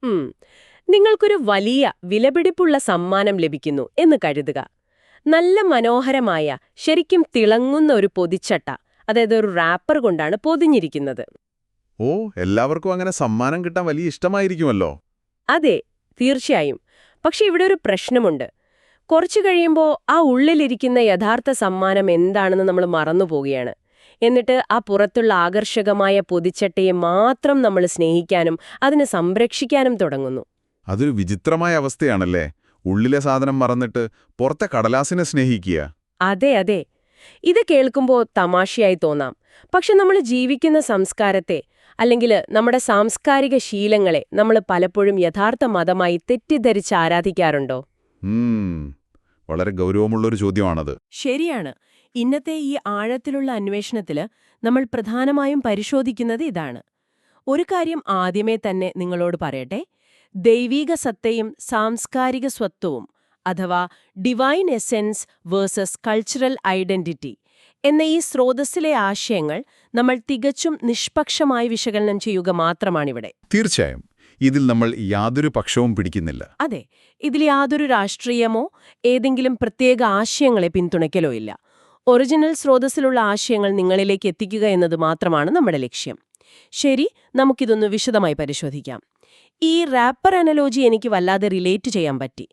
ഉം. നിങ്ങൾക്കൊരു വലിയ വിലപിടിപ്പുള്ള സമ്മാനം ലഭിക്കുന്നു എന്ന് കരുതുക. നല്ല മനോഹരമായ, ശരിക്കും തിളങ്ങുന്ന ഒരു പൊതിച്ചട്ട, അതായത് ഒരു റാപ്പർ കൊണ്ടാണ് പൊതിഞ്ഞിരിക്കുന്നത്. ഓ, എല്ലാവർക്കും അങ്ങനെ സമ്മാനം കിട്ടാൻ വലിയ ഇഷ്ടമായിരിക്കുമല്ലോ. അതെ, തീർച്ചയായും. പക്ഷെ ഇവിടെ ഒരു പ്രശ്നമുണ്ട്. കുറച്ചു കഴിയുമ്പോൾ ആ ഉള്ളിലിരിക്കുന്ന യഥാർത്ഥ സമ്മാനം എന്താണെന്ന് നമ്മൾ മറന്നുപോവുകയാണ്. എന്നിട്ട് ആ പുറത്തുള്ള ആകർഷകമായ പൊതിച്ചട്ടയെ മാത്രം നമ്മൾ സ്നേഹിക്കാനും അതിനെ സംരക്ഷിക്കാനും തുടങ്ങുന്നു. അതൊരു വിചിത്രമായ അവസ്ഥയാണല്ലേ. ഉള്ളിലെ സാധനം മറന്നിട്ട് പുറത്തെ കടലാസിനെ സ്നേഹിക്കുക. അതെ അതെ. ഇത് കേൾക്കുമ്പോൾ തമാശയായി തോന്നാം. പക്ഷെ നമ്മൾ ജീവിക്കുന്ന സംസ്കാരത്തെ, അല്ലെങ്കിൽ നമ്മുടെ സാംസ്കാരിക ശീലങ്ങളെ നമ്മൾ പലപ്പോഴും യഥാർത്ഥ മതമായി തെറ്റിദ്ധരിച്ച് ആരാധിക്കാറുണ്ടോ? വളരെ ഗൗരവമുള്ളൊരു ചോദ്യമാണത്. ശരിയാണ്. ഇന്നത്തെ ഈ ആഴത്തിലുള്ള അന്വേഷണത്തിൽ നമ്മൾ പ്രധാനമായും പരിശോധിക്കുന്നത് ഇതാണ്. ഒരു കാര്യം ആദ്യമേ തന്നെ നിങ്ങളോട് പറയട്ടെ. ദൈവീക സത്തയും സാംസ്കാരിക സ്വത്വവും, അഥവാ divine essence versus cultural identity എന്ന ഈ സ്രോതസ്സിലെ ആശയങ്ങൾ നമ്മൾ തികച്ചും നിഷ്പക്ഷമായി വിശകലനം ചെയ്യുക മാത്രമാണിവിടെ. തീർച്ചയായും ഇതിൽ നമ്മൾ യാതൊരു പക്ഷവും പിടിക്കുന്നില്ല. അതെ, ഇതിൽ യാതൊരു രാഷ്ട്രീയമോ ഏതെങ്കിലും പ്രത്യേക ആശയങ്ങളെ പിന്തുണയ്ക്കലോ ഇല്ല. ഒറിജിനൽ സ്രോതസ്സിലുള്ള ആശയങ്ങൾ നിങ്ങളിലേക്ക് എത്തിക്കുക എന്നത് മാത്രമാണ് നമ്മുടെ ലക്ഷ്യം. ശരി, നമുക്കിതൊന്ന് വിശദമായി പരിശോധിക്കാം. ഈ റാപ്പർ അനലോജി എനിക്ക് വല്ലാതെ റിലേറ്റ് ചെയ്യാൻ പറ്റി.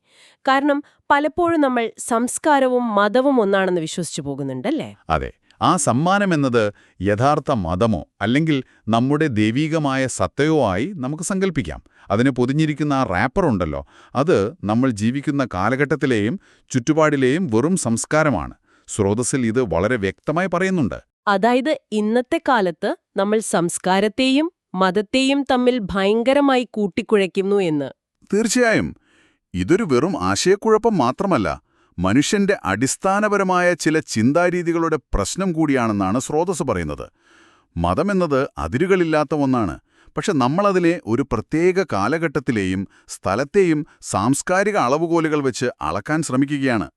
കാരണം പലപ്പോഴും നമ്മൾ സംസ്കാരവും മതവും ഒന്നാണെന്ന് വിശ്വസിച്ചു പോകുന്നുണ്ടല്ലേ? അതെ, ആ സമ്മാനമെന്നത് യഥാർത്ഥ മതമോ അല്ലെങ്കിൽ നമ്മുടെ ദൈവീകമായ സത്തയോ ആയി നമുക്ക് സങ്കല്പിക്കാം. അതിന് പൊതിഞ്ഞിരിക്കുന്ന ആ റാപ്പർ ഉണ്ടല്ലോ, അത് നമ്മൾ ജീവിക്കുന്ന കാലഘട്ടത്തിലെയും ചുറ്റുപാടിലെയും വെറും സംസ്കാരമാണ്. സ്രോതസ്സിൽ ഇത് വളരെ വ്യക്തമായി പറയുന്നുണ്ട്. അതായത് ഇന്നത്തെ കാലത്ത് നമ്മൾ സംസ്കാരത്തെയും മതത്തെയും തമ്മിൽ ഭയങ്കരമായി കൂട്ടിക്കുഴയ്ക്കുന്നു എന്ന്. തീർച്ചയായും ഇതൊരു വെറും ആശയക്കുഴപ്പം മാത്രമല്ല, മനുഷ്യന്റെ അടിസ്ഥാനപരമായ ചില ചിന്താരീതികളുടെ പ്രശ്നം കൂടിയാണെന്നാണ് സ്രോതസ് പറയുന്നത്. മതമെന്നത് അതിരുകളില്ലാത്ത ഒന്നാണ്. പക്ഷെ നമ്മളതിനെ ഒരു പ്രത്യേക കാലഘട്ടത്തിലെയും സ്ഥലത്തെയും സാംസ്കാരിക അളവുകോലുകൾ വെച്ച് അളക്കാൻ ശ്രമിക്കുകയാണ്.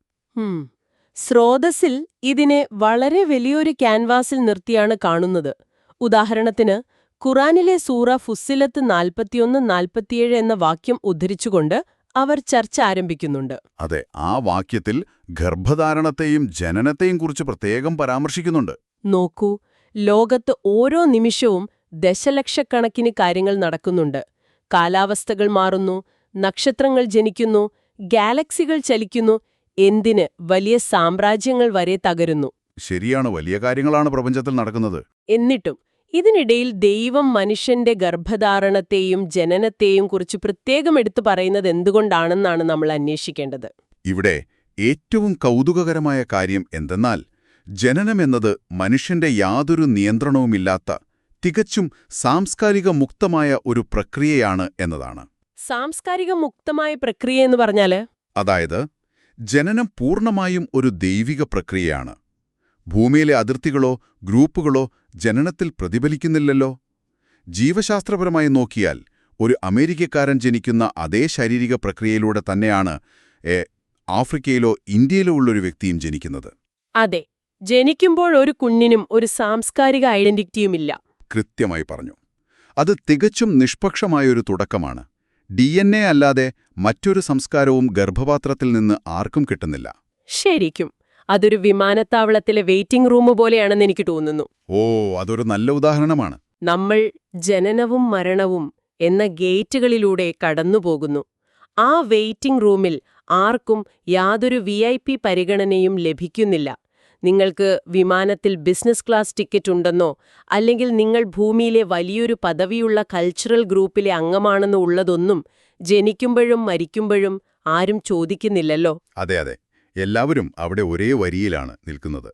സ്രോതസ്സിൽ ഇതിനെ വളരെ വലിയൊരു ക്യാൻവാസിൽ നിർത്തിയാണ് കാണുന്നത്. ഉദാഹരണത്തിന്, ഖുറാനിലെ സൂറ ഫുസ്സിലത്ത് 41-47 എന്ന വാക്യം ഉദ്ധരിച്ചുകൊണ്ട് അവർ ചർച്ച ആരംഭിക്കുന്നുണ്ട്. അതെ, ആ വാക്യത്തിൽ ഗർഭധാരണത്തെയും ജനനത്തെയും കുറിച്ച് പ്രത്യേകം പരാമർശിക്കുന്നുണ്ട്. നോക്കൂ, ലോകത്ത് ഓരോ നിമിഷവും ദശലക്ഷക്കണക്കിന് കാര്യങ്ങൾ നടക്കുന്നുണ്ട്. കാലാവസ്ഥകൾ മാറുന്നു, നക്ഷത്രങ്ങൾ ജനിക്കുന്നു, ഗാലക്സികൾ ചലിക്കുന്നു, എന്തിന് വലിയ സാമ്രാജ്യങ്ങൾ വരെ തകരുന്നു. ശരിയാണ്, വലിയ കാര്യങ്ങളാണ് പ്രപഞ്ചത്തിൽ നടക്കുന്നത്. എന്നിട്ടും ഇതിനിടയിൽ ദൈവം മനുഷ്യന്റെ ഗർഭധാരണത്തെയും ജനനത്തെയും കുറിച്ച് പ്രത്യേകം എടുത്തു പറയുന്നത് എന്തുകൊണ്ടാണെന്നാണ് നമ്മൾ അന്വേഷിക്കേണ്ടത്. ഇവിടെ ഏറ്റവും കൗതുകകരമായ കാര്യം എന്തെന്നാൽ, ജനനമെന്നത് മനുഷ്യന്റെ യാതൊരു നിയന്ത്രണവുമില്ലാത്ത തികച്ചും സാംസ്കാരിക മുക്തമായ ഒരു പ്രക്രിയയാണ് എന്നതാണ്. സാംസ്കാരിക മുക്തമായ പ്രക്രിയ എന്ന് പറഞ്ഞാല്? അതായത് ജനനം പൂർണ്ണമായും ഒരു ദൈവിക പ്രക്രിയയാണ്. ഭൂമിയിലെ അതിർത്തികളോ ഗ്രൂപ്പുകളോ ജനനത്തിൽ പ്രതിഫലിക്കുന്നില്ലല്ലോ. ജീവശാസ്ത്രപരമായി നോക്കിയാൽ ഒരു അമേരിക്കക്കാരൻ ജനിക്കുന്ന അതേ ശാരീരിക പ്രക്രിയയിലൂടെ തന്നെയാണ് ആഫ്രിക്കയിലോ ഇന്ത്യയിലോ ഉള്ളൊരു വ്യക്തിയും ജനിക്കുന്നത്. അതെ, ജനിക്കുമ്പോൾ ഒരു കുഞ്ഞിനും ഒരു സാംസ്കാരിക ഐഡന്റിറ്റിയുമില്ല. കൃത്യമായി പറഞ്ഞു. അത് തികച്ചും നിഷ്പക്ഷമായൊരു തുടക്കമാണ്. DNA അല്ലാതെ മറ്റൊരു സംസ്കാരവും ഗർഭപാത്രത്തിൽ നിന്ന് ആർക്കും കിട്ടുന്നില്ല. ശരിക്കും അതൊരു വിമാനത്താവളത്തിലെ വെയിറ്റിംഗ് റൂം പോലെയാണെന്ന് എനിക്ക് തോന്നുന്നു. ഓ, അതൊരു നല്ല ഉദാഹരണമാണ്. നമ്മൾ ജനനവും മരണവും എന്ന ഗേറ്റുകളിലൂടെ കടന്നുപോകുന്നു. ആ വെയിറ്റിംഗ് റൂമിൽ ആർക്കും യാതൊരു VIP പരിഗണനയും ലഭിക്കുന്നില്ല. നിങ്ങൾക്ക് വിമാനത്തിൽ ബിസിനസ് ക്ലാസ് ടിക്കറ്റ് ഉണ്ടെന്നോ അല്ലെങ്കിൽ നിങ്ങൾ ഭൂമിയിലെ വലിയൊരു പദവിയുള്ള കൾച്ചറൽ ഗ്രൂപ്പിലെ അംഗമാണെന്നോ ഉള്ളതൊന്നും ജനിക്കുമ്പോഴും മരിക്കുമ്പോഴും ആരും ചോദിക്കുന്നില്ലല്ലോ. അതെ അതെ, എല്ലാവരും അവിടെ ഒരേ വരിയിലാണ് നിൽക്കുന്നത്.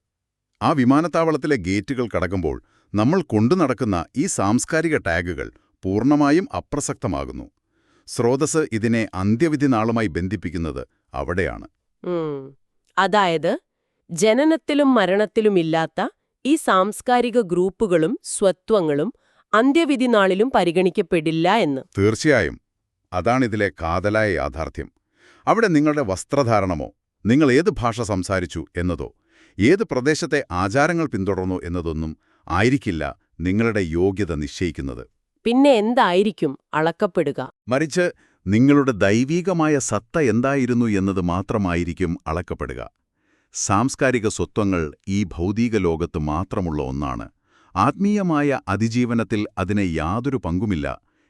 ആ വിമാനത്താവളത്തിലെ ഗേറ്റുകൾ കടക്കുമ്പോൾ നമ്മൾ കൊണ്ടുനടക്കുന്ന ഈ സാംസ്കാരിക ടാഗുകൾ പൂർണ്ണമായും അപ്രസക്തമാകുന്നു. സ്രോതസ് ഇതിനെ അന്ത്യവിധി നാളുമായി ബന്ധിപ്പിക്കുന്നത് അവിടെയാണ്. അതായത് ജനനത്തിലും മരണത്തിലുമില്ലാത്ത ഈ സാംസ്കാരിക ഗ്രൂപ്പുകളും സ്വത്വങ്ങളും അന്ത്യവിധി നാളിലും പരിഗണിക്കപ്പെടില്ല എന്ന്. തീർച്ചയായും അതാണിതിലെ കാതലായ യാഥാർത്ഥ്യം. അവിടെ നിങ്ങളുടെ വസ്ത്രധാരണമോ, നിങ്ങൾ ഏത് ഭാഷ സംസാരിച്ചു എന്നതോ, ഏത് പ്രദേശത്തെ ആചാരങ്ങൾ പിന്തുടർന്നു എന്നതൊന്നും ആയിരിക്കില്ല നിങ്ങളുടെ യോഗ്യത നിശ്ചയിക്കുന്നത്. പിന്നെ എന്തായിരിക്കും അളക്കപ്പെടുക? മറിച്ച് നിങ്ങളുടെ ദൈവീകമായ സത്ത എന്തായിരുന്നു എന്നത് മാത്രമായിരിക്കും അളക്കപ്പെടുക. സാംസ്കാരിക സ്വത്വങ്ങൾ ഈ ഭൗതിക ലോകത്ത് മാത്രമുള്ള ഒന്നാണ്. ആത്മീയമായ അതിജീവനത്തിൽ അതിന് യാതൊരു പങ്കുമില്ല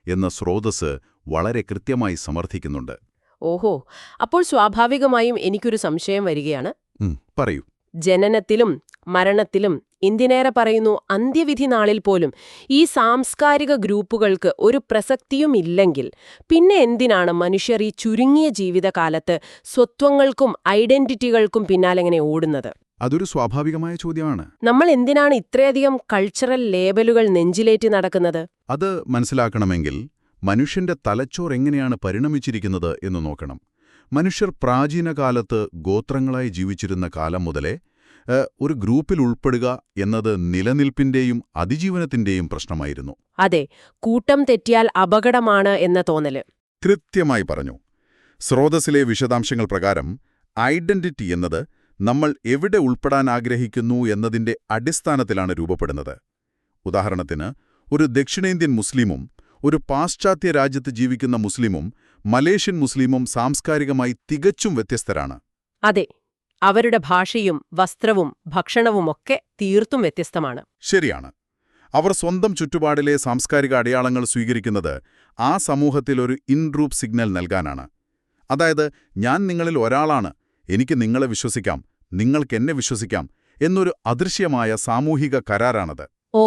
എന്ന സ്രോതസ്സ് വളരെ കൃത്യമായി സമർത്ഥിക്കുന്നുണ്ട്. ഓഹോ, അപ്പോൾ സ്വാഭാവികമായും എനിക്കൊരു സംശയം വരികയാണ്. പറയൂ. ജനനത്തിലും മരണത്തിലും എന്തിനേറെ പറയുന്നു അന്ത്യവിധി നാളിൽ പോലും ഈ സാംസ്കാരിക ഗ്രൂപ്പുകൾക്ക് ഒരു പ്രസക്തിയും ഇല്ലെങ്കിൽ പിന്നെ എന്തിനാണ് മനുഷ്യർ ഈ ചുരുങ്ങിയ ജീവിതകാലത്ത് സ്വത്വങ്ങൾക്കും ഐഡന്റിറ്റികൾക്കും പിന്നാലെങ്ങനെ ഓടുന്നത്? അതൊരു സ്വാഭാവികമായ ചോദ്യമാണ്. നമ്മൾ എന്തിനാണ് ഇത്രയധികം കൾച്ചറൽ ലേബലുകൾ നെഞ്ചിലേറ്റി നടക്കുന്നത്? അത് മനസ്സിലാക്കണമെങ്കിൽ മനുഷ്യന്റെ തലച്ചോർ എങ്ങനെയാണ് പരിണമിച്ചിരിക്കുന്നത് എന്ന് നോക്കണം. മനുഷ്യർ പ്രാചീനകാലത്ത് ഗോത്രങ്ങളായി ജീവിച്ചിരുന്ന കാലം മുതലേ ഒരു ഗ്രൂപ്പിൽ ഉൾപ്പെടുക എന്നത് നിലനിൽപ്പിന്റെയും അതിജീവനത്തിന്റെയും പ്രശ്നമായിരുന്നു. അതെ, കൂട്ടം തെറ്റിയാൽ അപകടമാണ് എന്ന തോന്നല്. കൃത്യമായി പറഞ്ഞു. സ്രോതസ്സിലെ വിശദാംശങ്ങൾ പ്രകാരം ഐഡന്റിറ്റി എന്നത് നമ്മൾ എവിടെ ഉൾപ്പെടാൻ ആഗ്രഹിക്കുന്നു എന്നതിന്റെ അടിസ്ഥാനത്തിലാണ് രൂപപ്പെടുന്നത്. ഉദാഹരണത്തിന്, ഒരു ദക്ഷിണേന്ത്യൻ മുസ്ലിമും ഒരു പാശ്ചാത്യ രാജ്യത്ത് ജീവിക്കുന്ന മുസ്ലിമും മലേഷ്യൻ മുസ്ലിമും സാംസ്കാരികമായി തികച്ചും വ്യത്യസ്തരാണ്. അതെ, അവരുടെ ഭാഷയും വസ്ത്രവും ഭക്ഷണവുമൊക്കെ തീർത്തും വ്യത്യസ്തമാണ്. ശരിയാണ്. അവർ സ്വന്തം ചുറ്റുപാടിലെ സാംസ്കാരിക അടയാളങ്ങൾ സ്വീകരിക്കുന്നത് ആ സമൂഹത്തിൽ ഒരു ഇൻഗ്രൂപ്പ് സിഗ്നൽ നൽകാനാണ്. അതായത്, ഞാൻ നിങ്ങളിൽ ഒരാളാണ്, എനിക്ക് നിങ്ങളെ വിശ്വസിക്കാം, നിങ്ങൾക്കെന്നെ വിശ്വസിക്കാം എന്നൊരു അദൃശ്യമായ സാമൂഹിക കരാറാണത്. ഓ,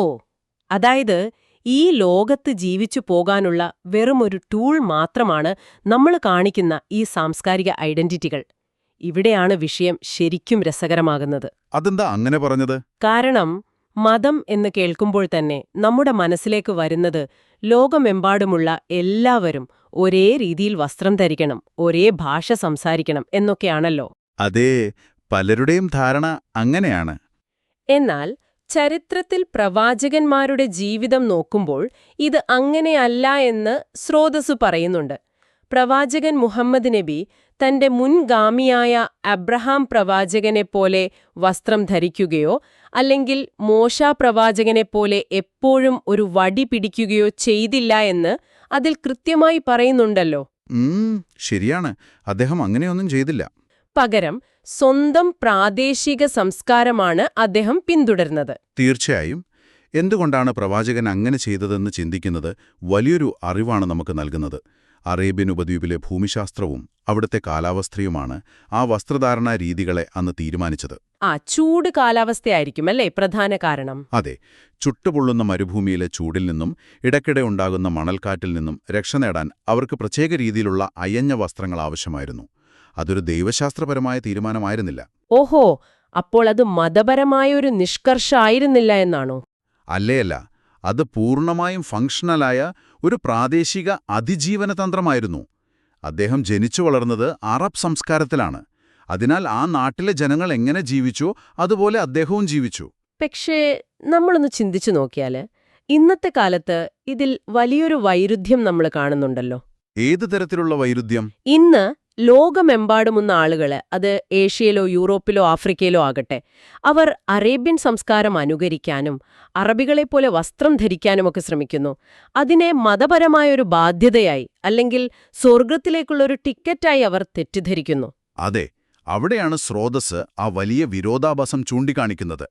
അതായത് ഈ ലോകത്ത് ജീവിച്ചു പോകാനുള്ള വെറുമൊരു ടൂൾ മാത്രമാണ് നമ്മൾ കാണിക്കുന്ന ഈ സാംസ്കാരിക ഐഡന്റിറ്റികൾ. ഇവിടെയാണ് വിഷയം ശരിക്കും രസകരമാകുന്നത്. അതെന്താ അങ്ങനെ പറഞ്ഞത്? കാരണം മതം എന്ന് കേൾക്കുമ്പോൾ തന്നെ നമ്മുടെ മനസ്സിലേക്ക് വരുന്നത് ലോകമെമ്പാടുമുള്ള എല്ലാവരും ഒരേ രീതിയിൽ വസ്ത്രം ധരിക്കണം, ഒരേ ഭാഷ സംസാരിക്കണം എന്നൊക്കെയാണല്ലോ. അതേ, പലരുടെയും ധാരണ അങ്ങനെയാണ്. എന്നാൽ ചരിത്രത്തിൽ പ്രവാചകന്മാരുടെ ജീവിതം നോക്കുമ്പോൾ ഇത് അങ്ങനെയല്ല എന്ന് സ്രോതസ്സു പറയുന്നുണ്ട്. പ്രവാചകൻ മുഹമ്മദ് നബി തന്റെ മുൻഗാമിയായ അബ്രഹാം പ്രവാചകനെപ്പോലെ വസ്ത്രം ധരിക്കുകയോ അല്ലെങ്കിൽ മോശ പ്രവാചകനെപ്പോലെ എപ്പോഴും ഒരു വടി പിടിക്കുകയോ ചെയ്തില്ല എന്ന് അതിൽ കൃത്യമായി പറയുന്നുണ്ടല്ലോ. ശരിയാണ്, അദ്ദേഹം അങ്ങനെയൊന്നും ചെയ്തില്ല. പകരം സ്വന്തം പ്രാദേശിക സംസ്കാരമാണ് അദ്ദേഹം പിന്തുടർന്നത്. തീർച്ചയായും. എന്തുകൊണ്ടാണ് പ്രവാചകൻ അങ്ങനെ ചെയ്തതെന്ന് ചിന്തിക്കുന്നത് വലിയൊരു അറിവാണ് നമുക്ക് നൽകുന്നത്. അറേബ്യൻ ഉപദ്വീപിലെ ഭൂമിശാസ്ത്രവും അവിടുത്തെ കാലാവസ്ഥയുമാണ് ആ വസ്ത്രധാരണാ രീതികളെ അന്ന് തീരുമാനിച്ചത്. ചൂട് കാലാവസ്ഥയായിരിക്കും അല്ലേ പ്രധാന കാരണം? അതെ, ചുട്ടുപൊള്ളുന്ന മരുഭൂമിയിലെ ചൂടിൽ നിന്നും ഇടയ്ക്കിടെ ഉണ്ടാകുന്ന മണൽക്കാറ്റിൽ നിന്നും രക്ഷ നേടാൻ അവർക്ക് പ്രത്യേക രീതിയിലുള്ള അയഞ്ഞ വസ്ത്രങ്ങൾ ആവശ്യമായിരുന്നു. അതൊരു ദൈവശാസ്ത്രപരമായ തീരുമാനമായിരുന്നില്ല. ഓഹോ, അപ്പോൾ അത് മതപരമായൊരു നിഷ്കർഷായിരുന്നില്ല എന്നാണോ? അല്ലേയല്ല, അത് പൂർണ്ണമായും ഫങ്ഷണലായ ഒരു പ്രാദേശിക അതിജീവന തന്ത്രമായിരുന്നു. അദ്ദേഹം ജനിച്ചു വളർന്നത് അറബ് സംസ്കാരത്തിലാണ്. അതിനാൽ ആ നാട്ടിലെ ജനങ്ങൾ എങ്ങനെ ജീവിച്ചോ അതുപോലെ അദ്ദേഹവും ജീവിച്ചു. പക്ഷേ നമ്മളൊന്ന് ചിന്തിച്ചു നോക്കിയാൽ ഇന്നത്തെ കാലത്ത് ഇതിൽ വലിയൊരു വൈരുദ്ധ്യം നമ്മൾ കാണുന്നുണ്ടല്ലോ. ഏത് തരത്തിലുള്ള വൈരുദ്ധ്യം? ഇന്ന് ലോകമെമ്പാടുമുന്ന ആളുകള്, അത് ഏഷ്യയിലോ യൂറോപ്പിലോ ആഫ്രിക്കയിലോ ആകട്ടെ, അവർ അറേബ്യൻ സംസ്കാരം അനുകരിക്കാനും അറബികളെപ്പോലെ വസ്ത്രം ധരിക്കാനുമൊക്കെ ശ്രമിക്കുന്നു. അതിനെ മതപരമായൊരു ബാധ്യതയായി അല്ലെങ്കിൽ സ്വർഗത്തിലേക്കുള്ളൊരു ടിക്കറ്റായി അവർ തെറ്റിദ്ധരിക്കുന്നു. അതെ, അവിടെയാണ് സ്രോതസ്സ് ആ വലിയ വിരോധാഭാസം ചൂണ്ടിക്കാണിക്കുന്നത്.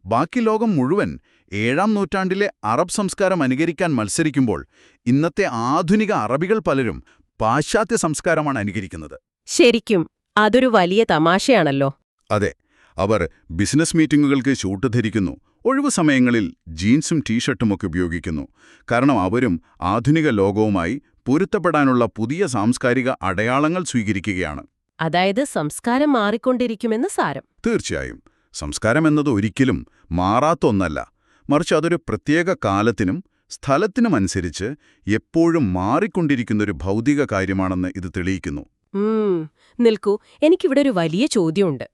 ബാക്കി ലോകം മുഴുവൻ 7-ാം നൂറ്റാണ്ടിലെ അറബ് സംസ്കാരം അനുകരിക്കാൻ മത്സരിക്കുമ്പോൾ ഇന്നത്തെ ആധുനിക അറബികൾ പലരും പാശ്ചാത്യ സംസ്കാരമാണ് അനുകരിക്കുന്നത്. ശരിക്കും അതൊരു വലിയ തമാശയാണല്ലോ. അതെ, അവർ ബിസിനസ് മീറ്റിംഗുകൾക്ക് ഷൂട്ട് ധരിക്കുന്നു, ഒഴിവു സമയങ്ങളിൽ ജീൻസും ടീഷർട്ടുമൊക്കെ ഉപയോഗിക്കുന്നു. കാരണം അവരും ആധുനിക ലോകവുമായി പൊരുത്തപ്പെടാനുള്ള പുതിയ സാംസ്കാരിക അടയാളങ്ങൾ സ്വീകരിക്കുകയാണ്. അതായത് സംസ്കാരം മാറിക്കൊണ്ടിരിക്കുമെന്ന് സാരം. തീർച്ചയായും. സംസ്കാരം എന്നത് ഒരിക്കലും മാറാത്ത ഒന്നല്ല, മറിച്ച് അതൊരു പ്രത്യേക കാലത്തിനും സ്ഥലത്തിനുമനുസരിച്ച് എപ്പോഴും മാറിക്കൊണ്ടിരിക്കുന്നൊരു ഭൗതിക കാര്യമാണെന്ന് ഇത് തെളിയിക്കുന്നു. നിൽക്കൂ, എനിക്കിവിടെ ഒരു വലിയ ചോദ്യമുണ്ട്.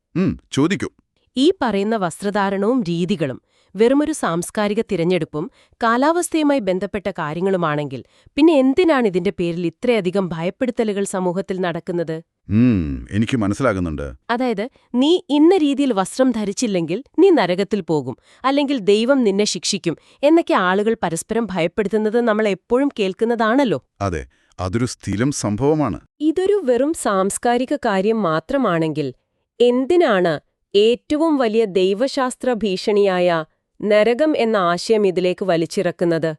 ചോദിക്കൂ. ഈ പറയുന്ന വസ്ത്രധാരണവും രീതികളും വെറുമൊരു സാംസ്കാരിക തിരഞ്ഞെടുപ്പും കാലാവസ്ഥയുമായി ബന്ധപ്പെട്ട കാര്യങ്ങളുമാണെങ്കിൽ പിന്നെ എന്തിനാണ് ഇതിന്റെ പേരിൽ ഇത്രയധികം ഭയപ്പെടുത്തലുകൾ സമൂഹത്തിൽ നടക്കുന്നത്? എനിക്ക് മനസ്സിലാകുന്നുണ്ട്. അതായത്, നീ ഇന്ന രീതിയിൽ വസ്ത്രം ധരിച്ചില്ലെങ്കിൽ നീ നരകത്തിൽ പോകും, അല്ലെങ്കിൽ ദൈവം നിന്നെ ശിക്ഷിക്കും എന്നൊക്കെ ആളുകൾ പരസ്പരം ഭയപ്പെടുത്തുന്നത് നമ്മൾ എപ്പോഴും കേൾക്കുന്നതാണല്ലോ. അതെ, അതൊരു സ്ഥിരം സംഭവമാണ്. ഇതൊരു വെറും സാംസ്കാരിക കാര്യം മാത്രമാണെങ്കിൽ എന്തിനാണ് ഏറ്റവും വലിയ ദൈവശാസ്ത്ര ഭീഷണിയായ നരകം എന്ന ആശയം ഇതിലേക്ക് വലിച്ചിറക്കുന്നത്?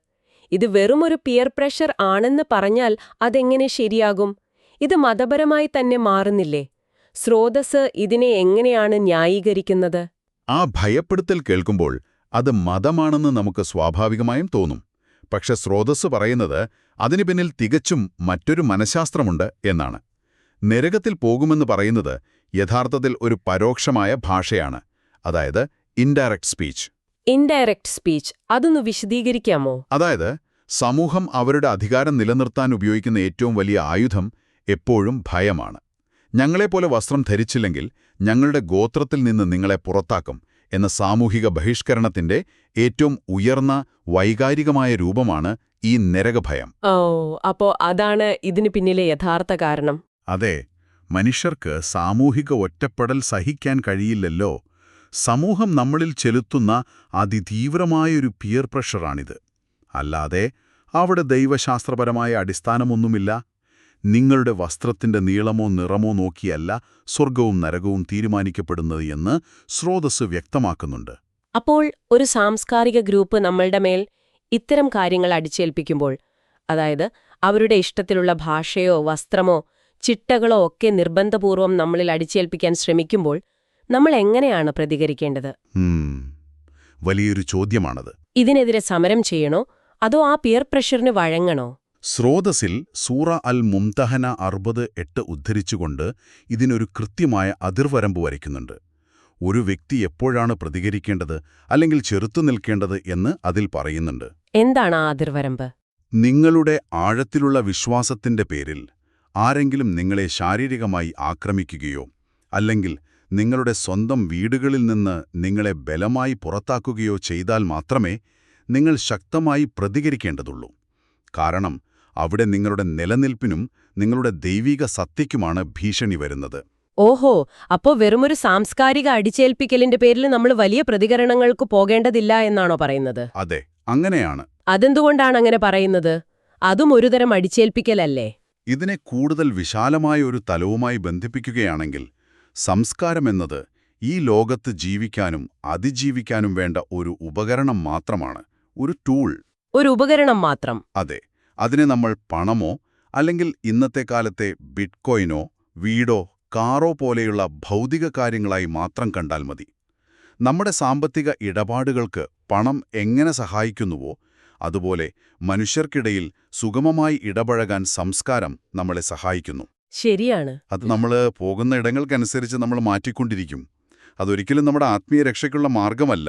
ഇത് വെറുമൊരു പിയർ പ്രഷർ ആണെന്ന് പറഞ്ഞാൽ അതെങ്ങനെ ശരിയാകും? ഇത് മതപരമായി തന്നെ മാറുന്നില്ലേ? സ്രോതസ് ഇതിനെ എങ്ങനെയാണ് ന്യായീകരിക്കുന്നത്? ആ ഭയപ്പെടുത്തൽ കേൾക്കുമ്പോൾ അത് മതമാണെന്ന് നമുക്ക് സ്വാഭാവികമായും തോന്നും. പക്ഷെ സ്രോതസ് പറയുന്നത് അതിനു പിന്നിൽ തികച്ചും മറ്റൊരു മനഃശാസ്ത്രമുണ്ട് എന്നാണ്. നരകത്തിൽ പോകുമെന്ന് പറയുന്നത് യഥാർത്ഥത്തിൽ ഒരു പരോക്ഷമായ ഭാഷയാണ്, അതായത് ഇൻഡയറക്റ്റ് സ്പീച്ച്. ഇൻഡയറക്റ്റ് സ്പീച്ച് അതൊന്ന് വിശദീകരിക്കാമോ? അതായത് സമൂഹം അവരുടെ അധികാരം നിലനിർത്താൻ ഉപയോഗിക്കുന്ന ഏറ്റവും വലിയ ആയുധം എപ്പോഴും ഭയമാണ്. ഞങ്ങളെപ്പോലെ വസ്ത്രം ധരിച്ചില്ലെങ്കിൽ ഞങ്ങളുടെ ഗോത്രത്തിൽ നിന്ന് നിങ്ങളെ പുറത്താക്കും എന്ന സാമൂഹിക ബഹിഷ്കരണത്തിന്റെ ഏറ്റവും ഉയർന്ന വൈകാരികമായ രൂപമാണ് ഈ നരകഭയം. അപ്പോ അതാണ് ഇതിന് പിന്നിലെ യഥാർത്ഥ കാരണം. അതെ, മനുഷ്യർക്ക് സാമൂഹിക ഒറ്റപ്പെടൽ സഹിക്കാൻ കഴിയില്ലല്ലോ. സമൂഹം നമ്മളിൽ ചെലുത്തുന്ന അതിതീവ്രമായൊരു പിയർ പ്രഷറാണിത്. അല്ലാതെ അവിടെ ദൈവശാസ്ത്രപരമായ അടിസ്ഥാനമൊന്നുമില്ല. നിങ്ങളുടെ വസ്ത്രത്തിന്റെ നീളമോ നിറമോ നോക്കിയല്ല സ്വർഗവും നരകവും തീരുമാനിക്കപ്പെടുന്നത് എന്ന് സ്രോതസ് വ്യക്തമാക്കുന്നുണ്ട്. അപ്പോൾ ഒരു സാംസ്കാരിക ഗ്രൂപ്പ് നമ്മളുടെ മേൽ ഇത്തരം കാര്യങ്ങൾ അടിച്ചേൽപ്പിക്കുമ്പോൾ, അതായത് അവരുടെ ഇഷ്ടത്തിലുള്ള ഭാഷയോ വസ്ത്രമോ ചിട്ടകളോ ഒക്കെ നിർബന്ധപൂർവം നമ്മളിൽ അടിച്ചേൽപ്പിക്കാൻ ശ്രമിക്കുമ്പോൾ നമ്മൾ എങ്ങനെയാണ് പ്രതികരിക്കേണ്ടത്? വലിയൊരു ചോദ്യമാണത്. ഇതിനെതിരെ സമരം ചെയ്യണോ അതോ ആ പിയർ പ്രഷറിന് വഴങ്ങണോ? സ്രോതസിൽ സൂറ അൽ മുംതഹന 60:8 ഉദ്ധരിച്ചുകൊണ്ട് ഇതിനൊരു കൃത്യമായ അതിർവരമ്പ് വരയ്ക്കുന്നുണ്ട്. ഒരു വ്യക്തി എപ്പോഴാണ് പ്രതികരിക്കേണ്ടത് അല്ലെങ്കിൽ ചെറുത്തു നിൽക്കേണ്ടത് എന്ന് അതിൽ പറയുന്നുണ്ട്. എന്താണ് ആ അതിർവരമ്പ്? നിങ്ങളുടെ ആഴത്തിലുള്ള വിശ്വാസത്തിന്റെ പേരിൽ ആരെങ്കിലും നിങ്ങളെ ശാരീരികമായി ആക്രമിക്കുകയോ അല്ലെങ്കിൽ നിങ്ങളുടെ സ്വന്തം വീടുകളിൽ നിന്ന് നിങ്ങളെ ബലമായി പുറത്താക്കുകയോ ചെയ്താൽ മാത്രമേ നിങ്ങൾ ശക്തമായി പ്രതികരിക്കേണ്ടതുള്ളൂ. കാരണം അവിടെ നിങ്ങളുടെ നിലനിൽപ്പിനും നിങ്ങളുടെ ദൈവിക സത്യയ്ക്കുമാണ് ഭീഷണി വരുന്നത്. ഓഹോ, അപ്പോ വെറുമൊരു സാംസ്കാരിക അടിച്ചേൽപ്പിക്കലിന്റെ പേരിൽ നമ്മൾ വലിയ പ്രതികരണങ്ങൾക്ക് പോകേണ്ടതില്ല എന്നാണോ പറയുന്നത്? അതെ, അങ്ങനെയാണ്. അതെന്തുകൊണ്ടാണ് അങ്ങനെ പറയുന്നത്? അതും ഒരുതരം അടിച്ചേൽപ്പിക്കലല്ലേ? ഇതിനെ കൂടുതൽ വിശാലമായ ഒരു തലവുമായി ബന്ധിപ്പിക്കുകയാണെങ്കിൽ, സംസ്കാരമെന്നത് ഈ ലോകത്ത് ജീവിക്കാനും അതിജീവിക്കാനും വേണ്ട ഒരു ഉപകരണം മാത്രമാണ്, ഒരു ടൂൾ. ഒരു ഉപകരണം മാത്രം? അതെ, അതിനെ നമ്മൾ പണമോ അല്ലെങ്കിൽ ഇന്നത്തെ കാലത്തെ ബിറ്റ്കോയിനോ വീടോ കാറോ പോലെയുള്ള ഭൗതിക കാര്യങ്ങളായി മാത്രം കണ്ടാൽ മതി. നമ്മുടെ സാമ്പത്തിക ഇടപാടുകൾക്ക് പണം എങ്ങനെ സഹായിക്കുന്നുവോ അതുപോലെ മനുഷ്യർക്കിടയിൽ സുഗമമായി ഇടപഴകാൻ സംസ്കാരം നമ്മളെ സഹായിക്കുന്നു. ശരിയാണ്. അത് നമ്മൾ പോകുന്ന ഇടങ്ങൾക്കനുസരിച്ച് നമ്മൾ മാറ്റിക്കൊണ്ടിരിക്കും. അതൊരിക്കലും നമ്മുടെ ആത്മീയ രക്ഷയ്ക്കുള്ള മാർഗമല്ല.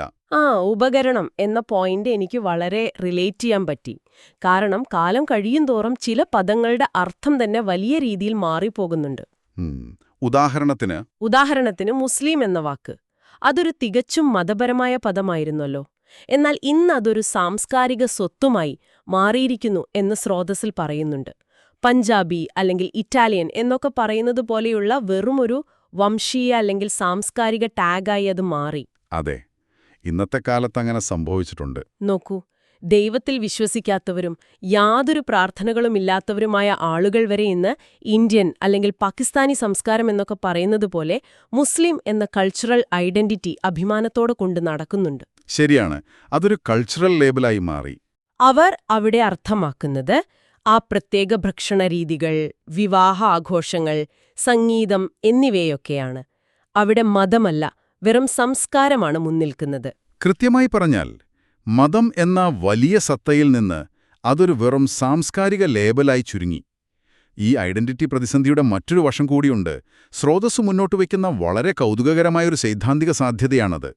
ഉപകരണം എന്ന പോയിന്റ് എനിക്ക് വളരെ റിലേറ്റ് ചെയ്യാൻ പറ്റി. കാരണം കാലം കഴിയുന്തോറും ചില പദങ്ങളുടെ അർത്ഥം തന്നെ വലിയ രീതിയിൽ മാറിപ്പോകുന്നുണ്ട്. ഉദാഹരണത്തിന് മുസ്ലിം എന്ന വാക്ക്, അതൊരു തികച്ചും മതപരമായ പദമായിരുന്നല്ലോ. എന്നാൽ ഇന്ന് അതൊരു സാംസ്കാരിക സ്വത്തുമായി മാറിയിരിക്കുന്നു എന്ന് സ്രോതസ്സിൽ പറയുന്നുണ്ട്. പഞ്ചാബി അല്ലെങ്കിൽ ഇറ്റാലിയൻ എന്നൊക്കെ പറയുന്നത് പോലെയുള്ള വെറുമൊരു വംശീയ അല്ലെങ്കിൽ സാംസ്കാരിക ടാഗായി അത് മാറി. അതെ, ഇന്നത്തെ കാലത്ത് അങ്ങനെ സംഭവിച്ചിട്ടുണ്ട്. നോക്കൂ, ദൈവത്തിൽ വിശ്വസിക്കാത്തവരും യാതൊരു പ്രാർത്ഥനകളുമില്ലാത്തവരുമായ ആളുകൾ വരെ ഇന്ന് ഇന്ത്യൻ അല്ലെങ്കിൽ പാകിസ്ഥാനി സംസ്കാരം എന്നൊക്കെ പറയുന്നത് പോലെ മുസ്ലിം എന്ന കൾച്ചറൽ ഐഡന്റിറ്റി അഭിമാനത്തോടെ കൊണ്ട് നടക്കുന്നുണ്ട്. ശരിയാണ്, അതൊരു കൾച്ചറൽ ലേബലായി മാറി. അവർ അവിടെ അർത്ഥമാക്കുന്നത് ആ പ്രത്യേക ഭക്ഷണ രീതികൾ, വിവാഹ ആഘോഷങ്ങൾ, സംഗീതം എന്നിവയൊക്കെയാണ്. അവിടെ മതമല്ല, വെറും സംസ്കാരമാണ് മുൻനിൽക്കുന്നത്. കൃത്യമായി പറഞ്ഞാൽ മതം എന്ന വലിയ സത്തയിൽ നിന്ന് അതൊരു വെറും സാംസ്കാരിക ലേബലായി ചുരുങ്ങി. ഈ ഐഡന്റിറ്റി പ്രതിസന്ധിയുടെ മറ്റൊരു വശം കൂടിയുണ്ട്. സ്രോതസ് മുന്നോട്ട് വയ്ക്കുന്ന വളരെ കൗതുകകരമായൊരു സൈദ്ധാന്തിക സാധ്യതയാണത്.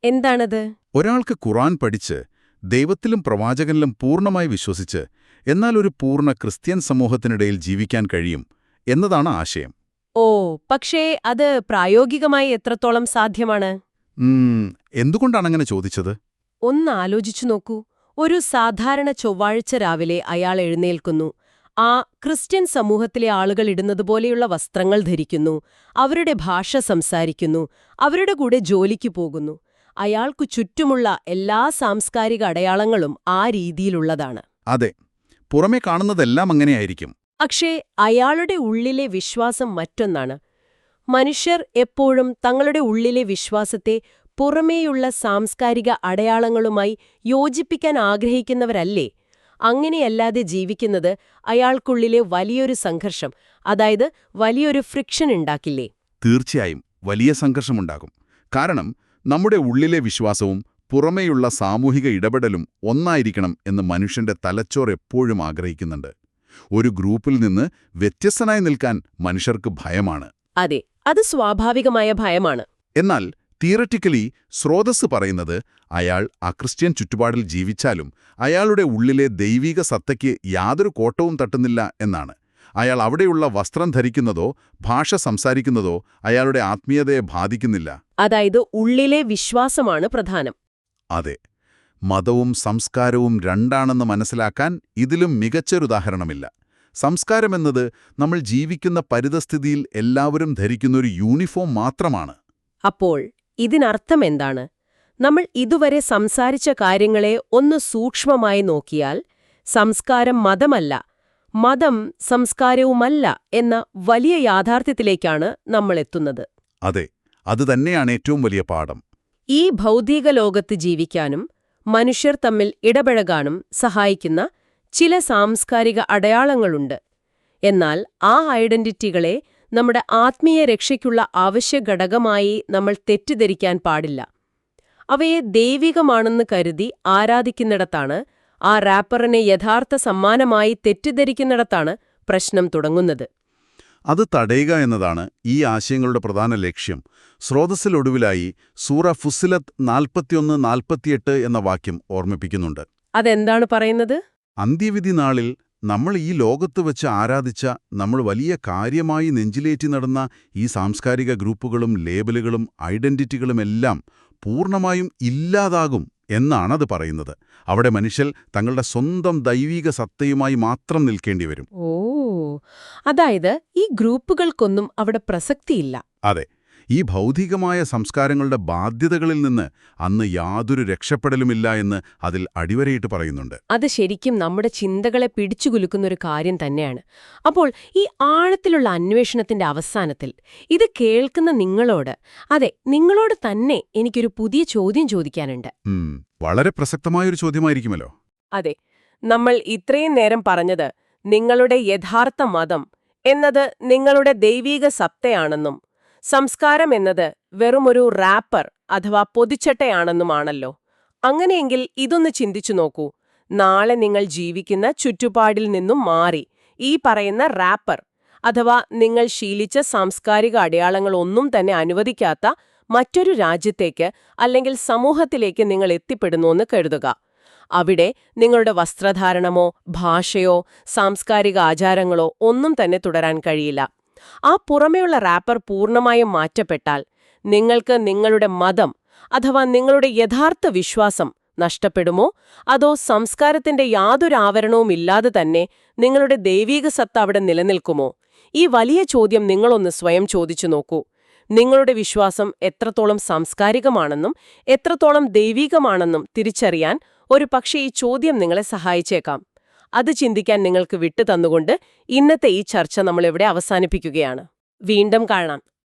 എന്താണത്? ഒരാൾക്ക് ഖുർആൻ പഠിച്ച് ദൈവത്തിലും പ്രവാചകനിലും പൂർണ്ണമായി വിശ്വസിച്ച് എന്നാൽ ഒരു പൂർണ്ണ ക്രിസ്ത്യൻ സമൂഹത്തിനിടയിൽ ജീവിക്കാൻ കഴിയും എന്നതാണ് ആശയം. പക്ഷേ അത് പ്രായോഗികമായി എത്രത്തോളം സാധ്യമാണ്? എന്തുകൊണ്ടാണങ്ങനെ ചോദിച്ചത്? ഒന്ന് ആലോചിച്ചു നോക്കൂ. ഒരു സാധാരണ ചൊവ്വാഴ്ച രാവിലെ അയാൾ എഴുന്നേൽക്കുന്നു. ആ ക്രിസ്ത്യൻ സമൂഹത്തിലെ ആളുകൾ ഇടുന്നതുപോലെയുള്ള വസ്ത്രങ്ങൾ ധരിക്കുന്നു, അവരുടെ ഭാഷ സംസാരിക്കുന്നു, അവരുടെ കൂടെ ജോലിക്ക് പോകുന്നു. അയാൾക്കു ചുറ്റുമുള്ള എല്ലാ സാംസ്കാരിക അടയാളങ്ങളും ആ രീതിയിലുള്ളതാണ്. അതെ, പുറമെ കാണുന്നതെല്ലാം അങ്ങനെയായിരിക്കും. പക്ഷേ അയാളുടെ ഉള്ളിലെ വിശ്വാസം മറ്റൊന്നാണ്. മനുഷ്യർ എപ്പോഴും തങ്ങളുടെ ഉള്ളിലെ വിശ്വാസത്തെ പുറമേയുള്ള സാംസ്കാരിക അടയാളങ്ങളുമായി യോജിപ്പിക്കാൻ ആഗ്രഹിക്കുന്നവരല്ലേ? അങ്ങനെയല്ലാതെ ജീവിക്കുന്നത് അയാൾക്കുള്ളിലെ വലിയൊരു സംഘർഷം, അതായത് വലിയൊരു ഫ്രിക്ഷൻ ഉണ്ടാക്കില്ലേ? തീർച്ചയായും വലിയ സംഘർഷമുണ്ടാകും. കാരണം നമ്മുടെ ഉള്ളിലെ വിശ്വാസവും പുറമേയുള്ള സാമൂഹിക ഇടപെടലും ഒന്നായിരിക്കണം എന്ന് മനുഷ്യന്റെ തലച്ചോർ എപ്പോഴും ആഗ്രഹിക്കുന്നുണ്ട്. ഒരു ഗ്രൂപ്പിൽ നിന്ന് വ്യത്യസ്തനായി നിൽക്കാൻ മനുഷ്യർക്ക് ഭയമാണ്. അതെ, അത് സ്വാഭാവികമായ ഭയമാണ്. എന്നാൽ തിയററ്റിക്കലി സ്രോതസ്സ് പറയുന്നത് അയാൾ ആ ക്രിസ്ത്യൻ ചുറ്റുപാടിൽ ജീവിച്ചാലും അയാളുടെ ഉള്ളിലെ ദൈവിക സത്തയ്ക്ക് യാതൊരു കോട്ടവും തട്ടുന്നില്ല എന്നാണ്. അയാൾ അവിടെയുള്ള വസ്ത്രം ധരിക്കുന്നതോ ഭാഷ സംസാരിക്കുന്നതോ അയാളുടെ ആത്മീയതയെ ബാധിക്കുന്നില്ല. അതായത് ഉള്ളിലെ വിശ്വാസമാണ് പ്രധാനം. അതെ, മതവും സംസ്കാരവും രണ്ടാണെന്ന് മനസ്സിലാക്കാൻ ഇതിലും മികച്ചൊരുദാഹരണമില്ല. സംസ്കാരമെന്നത് നമ്മൾ ജീവിക്കുന്ന പരിതസ്ഥിതിയിൽ എല്ലാവരും ധരിക്കുന്നൊരു യൂണിഫോം മാത്രമാണ്. അപ്പോൾ ഇതിനർത്ഥം എന്താണ്? നമ്മൾ ഇതുവരെ സംസാരിച്ച കാര്യങ്ങളെ ഒന്ന് സൂക്ഷ്മമായി നോക്കിയാൽ സംസ്കാരം മതമല്ല, മതം സംസ്കാരവുമല്ല എന്ന വലിയ യാഥാർത്ഥ്യത്തിലേക്കാണ് നമ്മൾ എത്തുന്നത്. അതെ, അതുതന്നെയാണ് ഏറ്റവും വലിയ പാഠം. ഈ ഭൗതിക ലോകത്ത് ജീവിക്കാനും മനുഷ്യർ തമ്മിൽ ഇടപഴകാനും സഹായിക്കുന്ന ചില സാംസ്കാരിക അടയാളങ്ങളുണ്ട്. എന്നാൽ ആ ഐഡന്റിറ്റികളെ നമ്മുടെ ആത്മീയ രക്ഷയ്ക്കുള്ള അവശ്യ ഘടകമായി നമ്മൾ തെറ്റിദ്ധരിക്കാൻ പാടില്ല. അവയെ ദൈവികമാണെന്ന് കരുതി ആരാധിക്കുന്നിടത്താണ്, ആ റാപ്പറിനെ യഥാർത്ഥ സമ്മാനമായി തെറ്റിദ്ധരിക്കുന്നിടത്താണ് പ്രശ്നം തുടങ്ങുന്നത്. അത് തടയുക എന്നതാണ് ഈ ആശയങ്ങളുടെ പ്രധാന ലക്ഷ്യം. സ്രോതസ്സിലൊടുവിലായി സൂറ ഫുസ്സിലത്ത് 41-48 എന്ന വാക്യം ഓർമ്മിപ്പിക്കുന്നുണ്ട്. അതെന്താണ് പറയുന്നത്? അന്ത്യവിധി നാളിൽ നമ്മൾ ഈ ലോകത്ത് വെച്ച് ആരാധിച്ച, നമ്മൾ വലിയ കാര്യമായി നെഞ്ചിലേറ്റി നടന്ന ഈ സാംസ്കാരിക ഗ്രൂപ്പുകളും ലേബലുകളും ഐഡന്റിറ്റികളുമെല്ലാം പൂർണ്ണമായും ഇല്ലാതാകും എന്നാണത് പറയുന്നത്. അവിടെ മനുഷ്യർ തങ്ങളുടെ സ്വന്തം ദൈവിക സത്തയുമായി മാത്രം നിൽക്കേണ്ടിവരും. ഓ, അതായത് ഈ ഗ്രൂപ്പുകൾക്കൊന്നും അവിടെ പ്രസക്തിയില്ല. അതെ, ഈ ഭൗതികമായ സംസ്കാരങ്ങളുടെ ബാധ്യതകളിൽ നിന്ന് അന്ന് യാതൊരു രക്ഷപ്പെടലുമില്ല എന്ന് അതിൽ അടിവരയിട്ട് പറയുന്നുണ്ട്. അത് ശരിക്കും നമ്മുടെ ചിന്തകളെ പിടിച്ചുകുലുക്കുന്നൊരു കാര്യം തന്നെയാണ്. അപ്പോൾ ഈ ആഴത്തിലുള്ള അന്വേഷണത്തിന്റെ അവസാനത്തിൽ ഇത് കേൾക്കുന്ന നിങ്ങളോട്, അതെ നിങ്ങളോട് തന്നെ എനിക്കൊരു പുതിയ ചോദ്യം ചോദിക്കാനുണ്ട്. വളരെ പ്രസക്തമായൊരു ചോദ്യമായിരിക്കുമല്ലോ. അതെ, നമ്മൾ ഇത്രയും നേരം പറഞ്ഞത് നിങ്ങളുടെ യഥാർത്ഥ മതം എന്നത് നിങ്ങളുടെ ദൈവീക സത്തയാണെന്നും സംസ്കാരം എന്നത് വെറുമൊരു റാപ്പർ അഥവാ പൊതിച്ചട്ടയാണെന്നുമാണല്ലോ. അങ്ങനെയെങ്കിൽ ഇതൊന്ന് ചിന്തിച്ചു നോക്കൂ. നാളെ നിങ്ങൾ ജീവിക്കുന്ന ചുറ്റുപാടിൽ നിന്നും മാറി ഈ പറയുന്ന റാപ്പർ അഥവാ നിങ്ങൾ ശീലിച്ച സാംസ്കാരിക അടയാളങ്ങളൊന്നും തന്നെ അനുവദിക്കാത്ത മറ്റൊരു രാജ്യത്തേക്ക് അല്ലെങ്കിൽ സമൂഹത്തിലേക്ക് നിങ്ങൾ എത്തിപ്പെടുന്നുവെന്ന് കരുതുക. അവിടെ നിങ്ങളുടെ വസ്ത്രധാരണമോ ഭാഷയോ സാംസ്കാരിക ആചാരങ്ങളോ ഒന്നും തന്നെ തുടരാൻ കഴിയില്ല. ആ പുറമെയുള്ള റാപ്പർ പൂർണ്ണമായും മാറ്റപ്പെട്ടാൽ നിങ്ങൾക്ക് നിങ്ങളുടെ മതം അഥവാ നിങ്ങളുടെ യഥാർത്ഥ വിശ്വാസം നഷ്ടപ്പെടുമോ? അതോ സംസ്കാരത്തിന്റെ യാതൊരു ആവരണവും ഇല്ലാതെ തന്നെ നിങ്ങളുടെ ദൈവീക സത്ത അവിടെ നിലനിൽക്കുമോ? ഈ വലിയ ചോദ്യം നിങ്ങളൊന്ന് സ്വയം ചോദിച്ചു നോക്കൂ. നിങ്ങളുടെ വിശ്വാസം എത്രത്തോളം സാംസ്കാരികമാണെന്നും എത്രത്തോളം ദൈവീകമാണെന്നും തിരിച്ചറിയാൻ ഒരുപക്ഷേ ഈ ചോദ്യം നിങ്ങളെ സഹായിച്ചേക്കാം. അത് ചിന്തിക്കാൻ നിങ്ങൾക്ക് വിട്ടു തന്നുകൊണ്ട് ഇന്നത്തെ ഈ ചർച്ച നമ്മളിവിടെ അവസാനിപ്പിക്കുകയാണ്. വീണ്ടും കാണാം.